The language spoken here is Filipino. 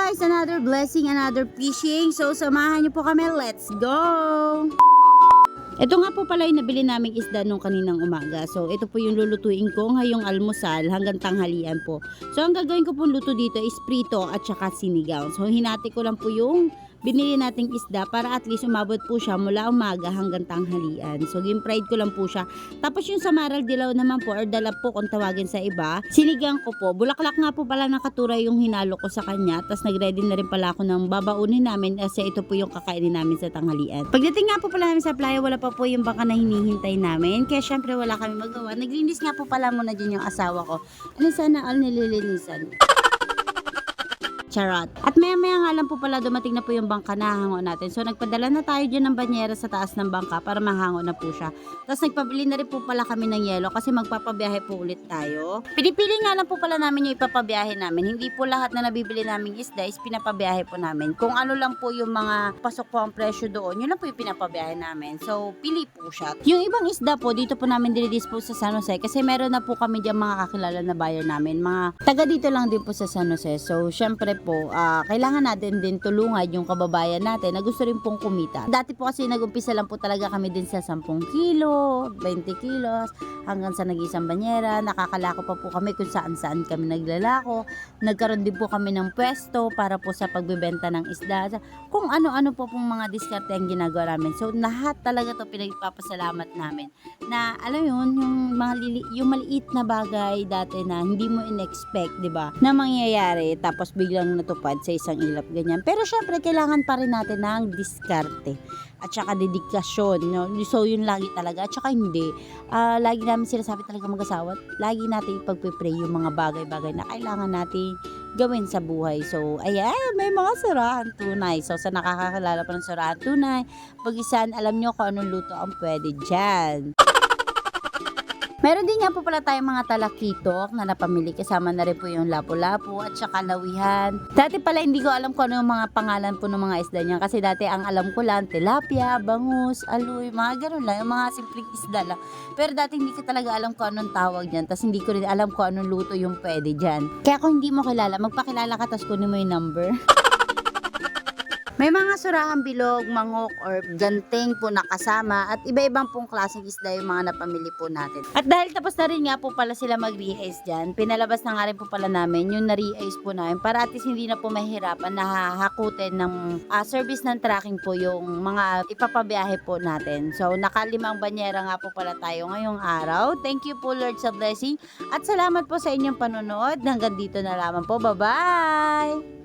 guys, another blessing, another fishing. So samahan niyo po kami, let's go! Ito nga po pala yung nabili naming isda nung kaninang umaga. So ito po yung lulutuin ko ngayong almusal hanggang tanghalian po. So ang gagawin ko pong luto dito is prito at saka sinigaw. So hinati ko lang po yung binili nating isda para at least umabot po siya mula umaga hanggang tanghalian. So gin-fried ko lang po siya. Tapos yung samaral dilaw naman po or dalap po kung tawagin sa iba, sinigang ko po. Bulaklak nga po pala ng katuray yung hinalo ko sa kanya. Tapos nagready na rin pala ako ng babaunin namin kasi ito po yung kakainin namin sa tanghalian. Pagdating nga po pala namin sa playa, wala pa po yung baka na hinihintay namin. Kaya syempre wala kami magawa. Naglinis nga po pala muna dyan yung asawa ko. Ano sana all nililinisan? Charot. At maya-maya nga lang po pala dumating na po yung bangka na hango natin. So nagpadala na tayo dyan ng banyera sa taas ng bangka para mahango na po siya. Tapos nagpabili na rin po pala kami ng yelo kasi magpapabiyahe po ulit tayo. Pinipili nga lang po pala namin yung ipapabiyahe namin. Hindi po lahat na nabibili naming isda is pinapabiyahe po namin. Kung ano lang po yung mga pasok po ang presyo doon, yun lang po yung pinapabiyahe namin. So pili po siya. Yung ibang isda po, dito po namin dinidispose sa San Jose kasi meron na po kami dyan mga kakilala na buyer namin. Mga taga dito lang din po sa San Jose. So syempre po, kailangan natin din tulungan yung kababayan natin na gusto rin pong kumita. Dati po kasi nagumpisa lang po talaga kami din sa 10 kilo, 20 kilos, hanggang sa nag-isang banyera. Nakakalako pa po kami kung saan-saan kami naglalako. Nagkaroon din po kami ng pwesto para po sa pagbebenta ng isda. Kung ano-ano po pong mga diskarte ang ginagawa namin. So lahat talaga to pinagpapasalamat namin. Na alam yun, yung maliit na bagay dati na hindi mo in-expect, 'di ba? Na mangyayari tapos biglang natupad sa isang ilap ganyan. Pero syempre kailangan pa rin natin ng diskarte at saka dedikasyon, no? So yun lagi talaga at saka hindi. Lagi namin sinasabi talaga mag-asawa, lagi natin ipagpe-pray yung mga bagay-bagay na kailangan natin gawin sa buhay. So ayan, may mga surahan tunay. So sa nakakakilala pa ng surahan tunay, pag-isan, alam nyo kung anong luto ang pwede dyan. Meron din nga po pala tayong mga talakitok na napamili, kasama na rin po yung lapu-lapu at saka lawihan. Dati pala hindi ko alam kung ano yung mga pangalan po ng mga isda niya kasi dati ang alam ko lang tilapia, bangus, aloy, mga ganun lang, yung mga simpleng isda lang. Pero dati hindi ko talaga alam kung anong tawag dyan, tapos hindi ko rin alam kung anong luto yung pwede dyan. Kaya kung hindi mo kilala, magpakilala ka tapos kunin mo yung number. May mga surahang bilog, manghok, or ganting po nakasama at iba-ibang pong klaseng isda yung mga napamili po natin. At dahil tapos na rin nga po pala sila mag-re-ice dyan, pinalabas na nga rin po pala namin yung na-re-ice po namin para at least hindi na po mahirapan na hahakutin ng service ng tracking po yung mga ipapabiyahe po natin. So nakalimang banyera nga po pala tayo ngayong araw. Thank you po Lord sa blessing at salamat po sa inyong panonood. Hanggang dito na lamang po. Bye-bye!